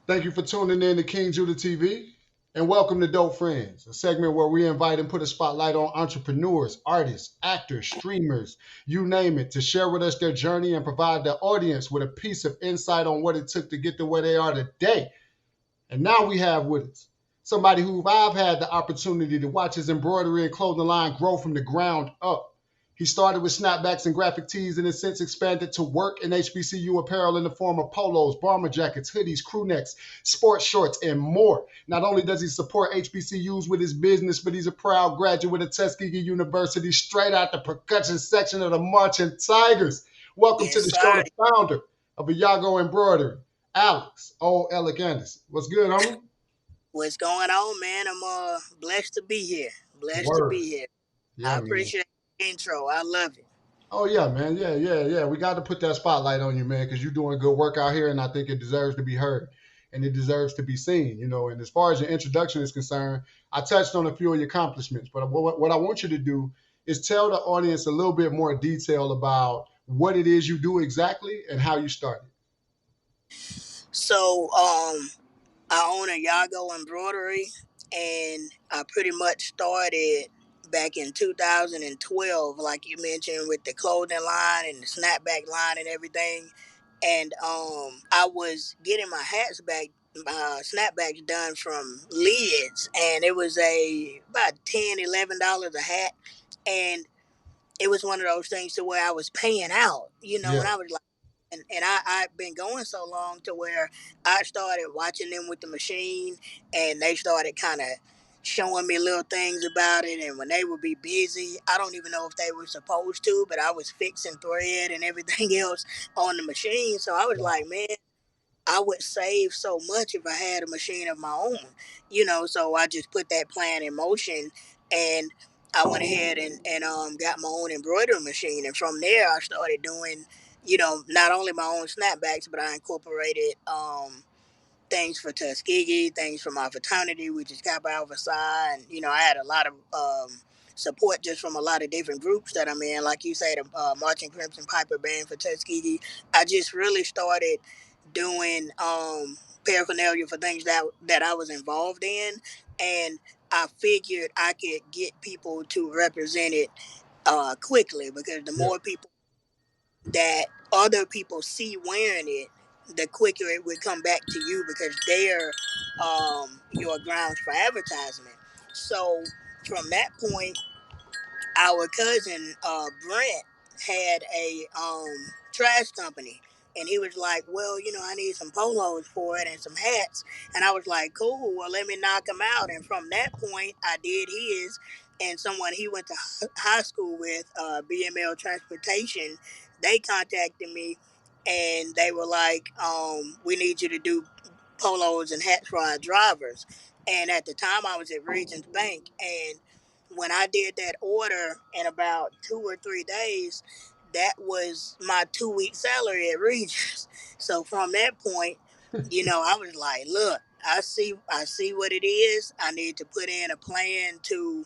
Thank you for tuning in to KingJudah TV and welcome to Dope Friends, a segment where we invite and put a spotlight on entrepreneurs, artists, actors, streamers, you name it, to share with us their journey and provide the audience with a piece of insight on what it took to get to where they are today. And now we have with us somebody who I've had the opportunity to watch his embroidery and clothing line grow from the ground up. He started with snapbacks and graphic tees and has since expanded to work in HBCU apparel in the form of polos, bomber jackets, hoodies, crew necks, sports shorts, and more. Not only does he support HBCUs with his business, but he's a proud graduate of Tuskegee University, straight out the percussion section of the Marching Tigers. Welcome to Yes, the show, sir. the founder of Ayago Embroidery, Alex O. Alec Anderson. What's good, homie? What's going on, man? I'm blessed to be here. Blessed to Word. be here. I Yeah, man. appreciate the intro. I love it. Oh yeah, man. Yeah. We got to put that spotlight on you, man, because you're doing good work out here, and I think it deserves to be heard, and it deserves to be seen. And as far as your introduction is concerned, I touched on a few of your accomplishments, but what I want you to do is tell the audience a little bit more detail about what it is you do exactly and how you started. So, I own a Yago Embroidery, and I pretty much started back in 2012, like you mentioned, with the clothing line and the snapback line and everything. And I was getting my hats back, snapbacks done from lids, and it was about $10, $11 a hat, and it was one of those things to where I was paying out, Yeah. and I was like, I've been going so long to where I started watching them with the machine, and they started kind of showing me little things about it. And when they would be busy, I don't even know if they were supposed to, but I was fixing thread and everything else on the machine. So I was like, man, I would save so much if I had a machine of my own. So I just put that plan in motion, and I went ahead and got my own embroidery machine. And from there, I started doing, not only my own snapbacks, but I incorporated things for Tuskegee, things for my fraternity, which is Kappa Alpha Psi. And, I had a lot of support just from a lot of different groups that I'm in. Like you said, the Marching Crimson Piper Band for Tuskegee. I just really started doing paraphernalia for things that I was involved in. And I figured I could get people to represent it quickly, because the Yeah. more people that other people see wearing it, the quicker it would come back to you, because they're your grounds for advertisement. So from that point, our cousin Brent had a trash company, and he was like, "Well, I need some polos for it and some hats." And I was like, "Cool. Well, let me knock him out." And from that point, I did his. And someone he went to high school with, BML Transportation, they contacted me, and they were like, "We need you to do polos and hats for our drivers." And at the time, I was at Regions Bank, and when I did that order in about 2 or 3 days, that was my 2 week salary at Regis. So from that point, I was like, look, I see what it is. I need to put in a plan to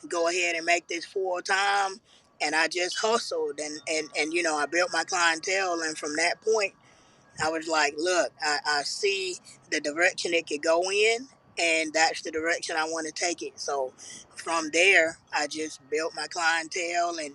go ahead and make this full time. And I just hustled, and I built my clientele. And from that point, I was like, look, I see the direction it could go in, and that's the direction I want to take it. So from there, I just built my clientele, and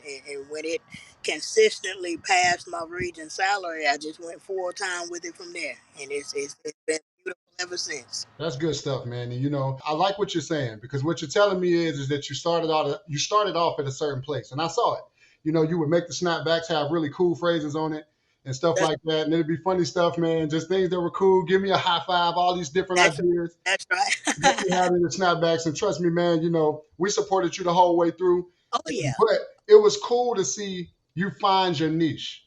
when it consistently passed my region salary, I just went full time with it from there. And it's been beautiful ever since. That's good stuff, man. And I like what you're saying because what you're telling me is that you started off at a certain place, and I saw it. You would make the snapbacks have really cool phrases on it and stuff That's like that, and it'd be funny stuff, man. Just things that were cool. Give me a high five. All these different that's ideas that's that you right. had in your snapbacks, and trust me, man. We supported you the whole way through, Oh yeah. but it was cool to see you find your niche.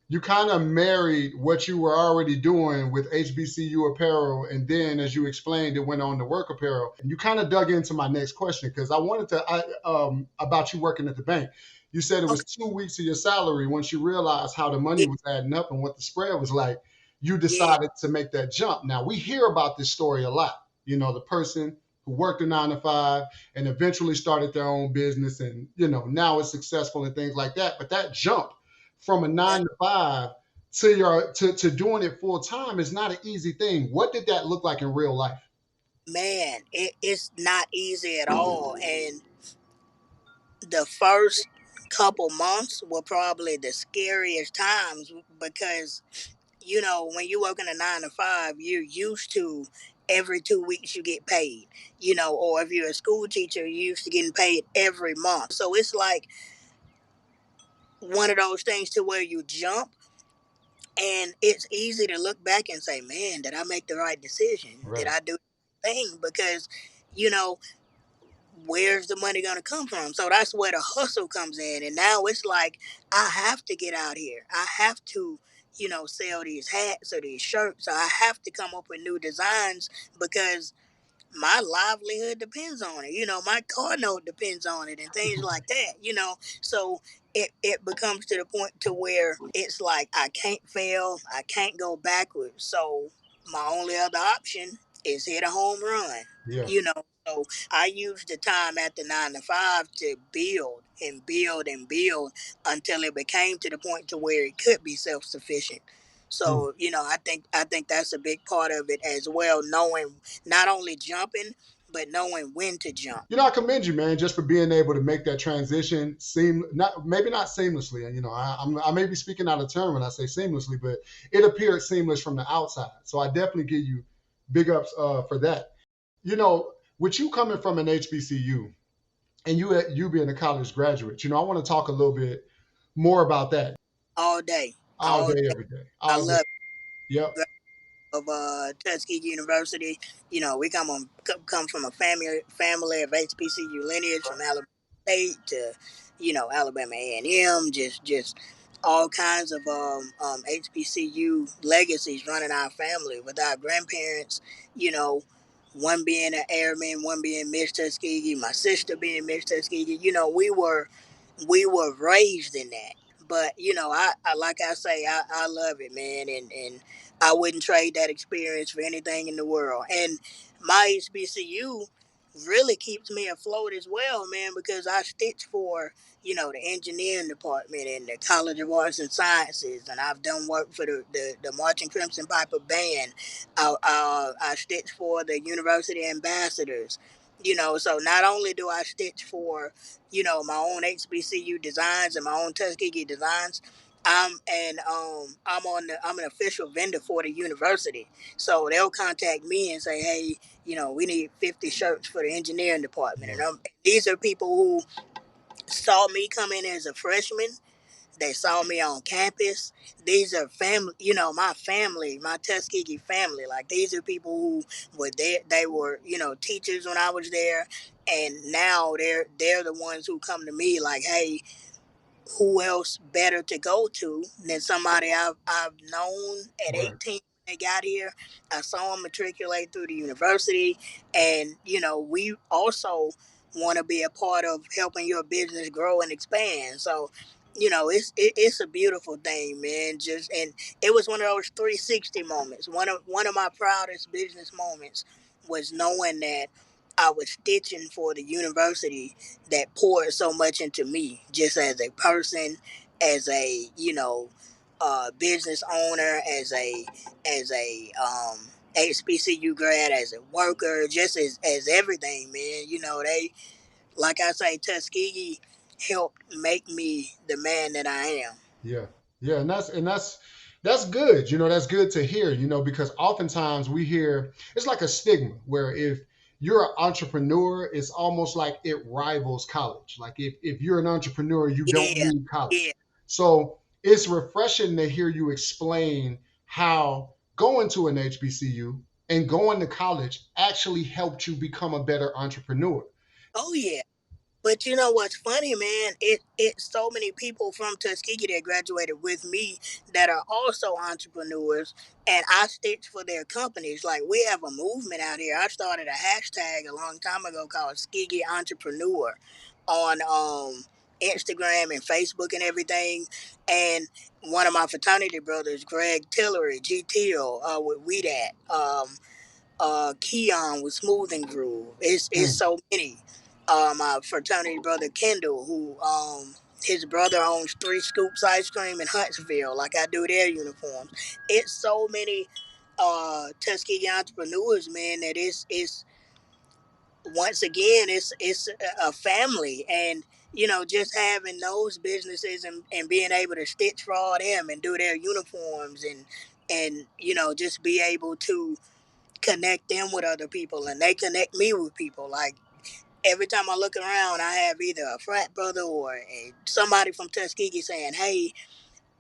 You kind of married what you were already doing with HBCU apparel, and then, as you explained, it went on to work apparel. And you kind of dug into my next question because I wanted to about you working at the bank. You said it was Okay. 2 weeks of your salary once you realized how the money Yeah. was adding up and what the spread was like. You Yeah. decided to make that jump. Now we hear about this story a lot. The person who worked a 9 to 5 and eventually started their own business, and now it's successful and things like that. But that jump from a That, 9 to 5 to doing it full time is not an easy thing. What did that look like in real life? Man, it's not easy at all. And the first couple months were probably the scariest times because, when you work in a 9 to 5, you're used to every 2 weeks you get paid, or if you're a school teacher, you're used to getting paid every month. So it's like one of those things to where you jump, and it's easy to look back and say, man, did I make the right decision? Did Right. I do the thing? Because, you know, where's the money going to come from? So that's where the hustle comes in. And now it's like, I have to get out here. I have to, sell these hats or these shirts. I have to come up with new designs because my livelihood depends on it. My car note depends on it and things like that. So it becomes to the point to where it's like I can't fail, I can't go backwards. So my only other option is hit a home run. Yeah. You know, so I used the time at the 9 to 5 to build and build and build until it became to the point to where it could be self sufficient. Mm. So I think that's a big part of it as well, knowing not only jumping, but knowing when to jump. I commend you, man, just for being able to make that transition seem not maybe not seamlessly. And I may be speaking out of turn when I say seamlessly, but it appeared seamless from the outside. So I definitely give you big ups for that. With you coming from an HBCU and you being a college graduate, I want to talk a little bit more about that All day, all all day, day. every day, I all day. love Yep. it. Of Tuskegee University. We come from a family of HBCU lineage from Alabama State to Alabama A&M. Just all kinds of HBCU legacies running our family with our grandparents. You know. One being an airman, one being Miss Tuskegee, my sister being Miss Tuskegee. We were raised in that. But I like I say, I love it, man, and I wouldn't trade that experience for anything in the world. And my HBCU really keeps me afloat as well, man, because I stitch for the engineering department and the College of Arts and Sciences, and I've done work for the Marching Crimson Piper Band. I stitch for the University Ambassadors. So not only do I stitch for my own HBCU designs and my own Tuskegee designs. I'm an official vendor for the university. So they'll contact me and say, hey, we need 50 shirts for the engineering department. And Right. these are people who saw me come in as a freshman. They saw me on campus. These are family, my family, my Tuskegee family. Like these are people who were there. They were, teachers when I was there, and now they're the ones who come to me like, hey, who else better to go to than somebody I've known at Right. 18 when they got here. I saw them matriculate through the university, and we also want to be a part of helping your business grow and expand. So it's a beautiful thing, man. Just and it was one of those 360 moments. One of my proudest business moments was knowing that I was stitching for the university that poured so much into me, just as a person, as a business owner, as a HBCU grad, as a worker, just as everything, man. They, like I say, Tuskegee helped make me the man that I am. Yeah, yeah, and that's good. That's good to hear. Because oftentimes we hear it's like a stigma where if you're an entrepreneur, it's almost like it rivals college. Like if you're an entrepreneur, you don't Yeah, need college. yeah. So it's refreshing to hear you explain how going to an HBCU and going to college actually helped you become a better entrepreneur. Oh yeah. But you know what's funny, man? It's so many people from Tuskegee that graduated with me that are also entrepreneurs, and I stitch for their companies. Like we have a movement out here. I started a hashtag a long time ago called Tuskegee Entrepreneur on Instagram and Facebook and everything. And one of my fraternity brothers, Greg Tillery, GTO, with We That. Keon with Smooth and Groove. It's Mm, so many. My fraternity brother Kendall, who His brother owns Three Scoops Ice Cream in Huntsville, like I do their uniforms. It's so many Tuskegee entrepreneurs, man, that it's once again it's a family. And just having those businesses and being able to stitch for all them and do their uniforms and just be able to connect them with other people and they connect me with people. Like every time I look around, I have either a frat brother or somebody from Tuskegee saying, "Hey,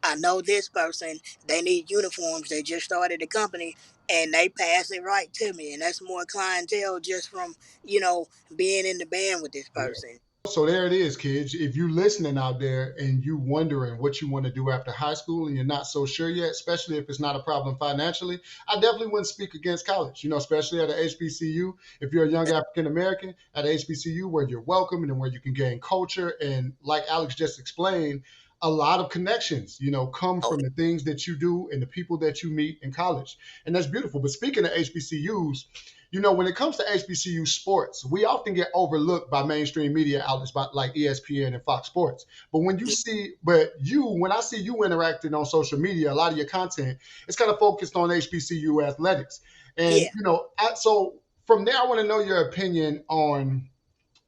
I know this person. They need uniforms. They just started a company." And they pass it right to me. And that's more clientele just from, you know, being in the band with this person. So there it is, kids. If you listening out there and you wondering what you want to do after high school and you're not so sure yet, especially if it's not a problem financially, I definitely wouldn't speak against college. Especially at a HBCU. If you're a young African American at a HBCU where you're welcome and where you can gain culture and, like Alex just explained, a lot of connections, come Oh, from the things that you do and the people that you meet in college, and that's beautiful. But speaking of HBCUs, when it comes to HBCU sports, we often get overlooked by mainstream media outlets like ESPN and Fox Sports. When I see you interacting on social media, a lot of your content is kind of focused on HBCU athletics. And, yeah. so from there, I want to know your opinion on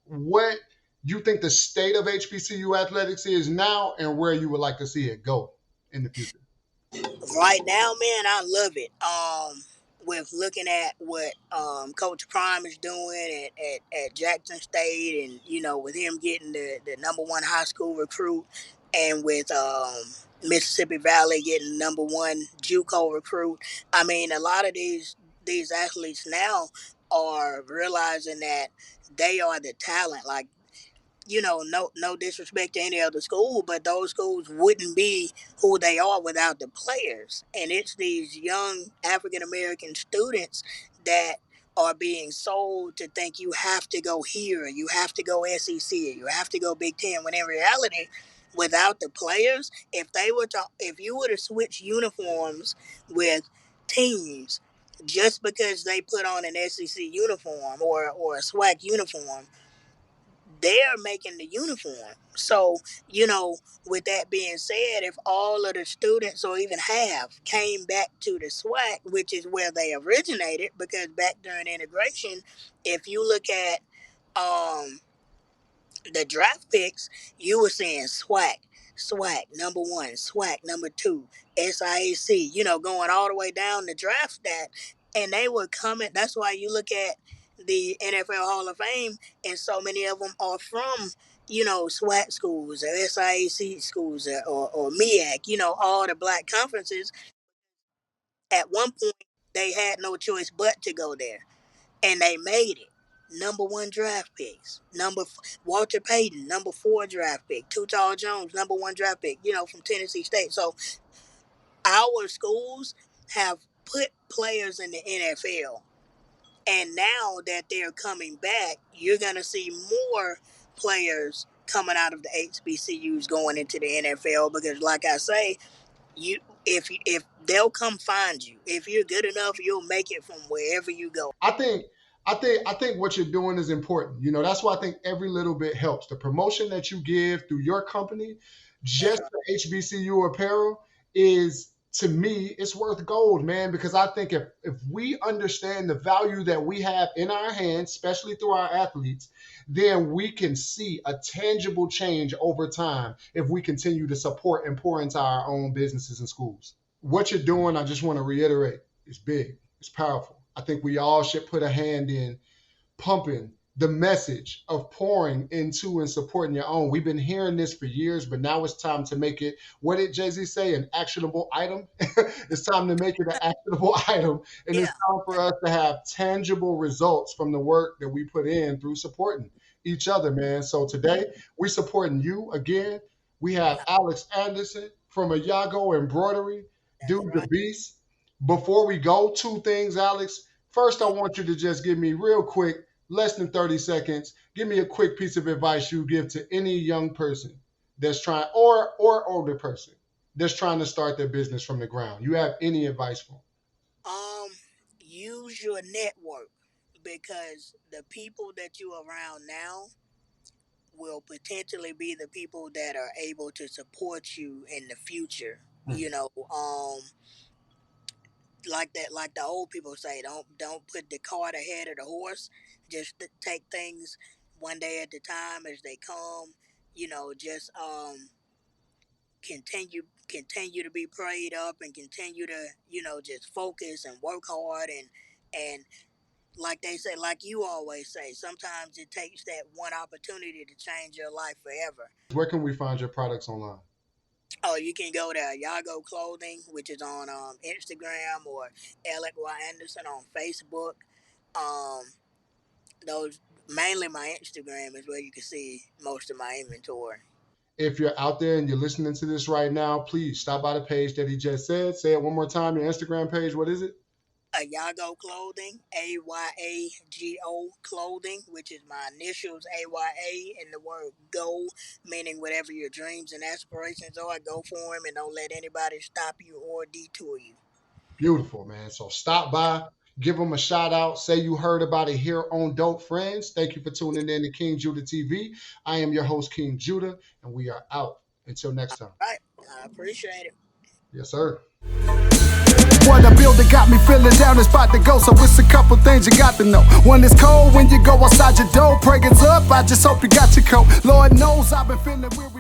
what you think the state of HBCU athletics is now and where you would like to see it go in the future. Right now, man, I love it. With looking at what Coach Prime is doing at Jackson State, and with him getting the number one high school recruit, and with Mississippi Valley getting number one JUCO recruit. I mean, a lot of these athletes now are realizing that they are the talent. Like, no disrespect to any other school, but those schools wouldn't be who they are without the players. And it's these young African American students that are being sold to think you have to go here, or you have to go SEC, or you have to go Big Ten. When in reality, without the players, if you were to switch uniforms with teams, just because they put on an SEC uniform or a SWAC uniform, they're making the uniform. So, with that being said, if all of the students or even half came back to the SWAC, which is where they originated, because back during integration, if you look at um, the draft picks, you were saying SWAC number one, SWAC number two, SIAC, going all the way down the draft stat. And they were coming. That's why you look at the NFL Hall of Fame, and so many of them are from, SWAC schools or SIAC schools or MEAC, all the black conferences. At one point, they had no choice but to go there, and they made it. Number one draft picks. Walter Payton, number four draft pick. Too Tall Jones, number one draft pick. From Tennessee State. So our schools have put players in the NFL, and now that they're coming back, you're gonna see more players coming out of the HBCUs going into the NFL because, like I say, you if they'll come find you. If you're good enough, you'll make it from wherever you go. I think what you're doing is important. That's why I think every little bit helps. The promotion that you give through your company, That's just right. for HBCU apparel, is, to me, it's worth gold, man. Because I think if we understand the value that we have in our hands, especially through our athletes, then we can see a tangible change over time if we continue to support and pour into our own businesses and schools. What you're doing, I just want to reiterate, is big. It's powerful. I think we all should put a hand in pumping the message of pouring into and supporting your own. We've been hearing this for years, but now it's time to make it, what did Jay-Z say, an actionable item? It's time to make it an actionable item. And it's Yeah. time for us to have tangible results from the work that we put in through supporting each other, man. So today, we're supporting you again. We have Alex Anderson from Ayago Embroidery, That's Dude the right. Beast. Before we go, two things, Alex. First, I want you to just give me real quick, less than 30 seconds, give me a quick piece of advice you give to any young person that's trying, or older person that's trying to start their business from the ground. You have any advice for them? Um, Use your network, because the people that you're around now will potentially be the people that are able to support you in the future. Hmm. Like that, like the old people say, don't put the cart ahead of the horse. Just take things one day at a time as they come. Just continue to be prayed up and continue to just focus and work hard and like they say, like you always say, sometimes it takes that one opportunity to change your life forever. Where can we find your products online? Oh, you can go to Ayago Clothing, which is on Instagram, or Alec Y. Anderson on Facebook. Um, those mainly my Instagram is where you can see most of my inventory. If you're out there and you're listening to this right now, please stop by the page that he just said. Say it one more time. Your Instagram page, what is it? Ayago Clothing, Ayago Clothing, which is my initials, AYA, and the word go, meaning whatever your dreams and aspirations are, go for them and don't let anybody stop you or detour you. Beautiful, man. So stop by, give them a shout out, say you heard about it here on Dope Friends. Thank you for tuning in to King Judah TV. I am your host, King Judah, and we are out. Until next time. All right, I appreciate it. Yes, sir. What I build that got me feeling down the spot to go. So it's a couple things you got to know. When it's cold, when you go outside your door, pray it's up. I just hope you got your coat. Lord knows I've been feeling weary.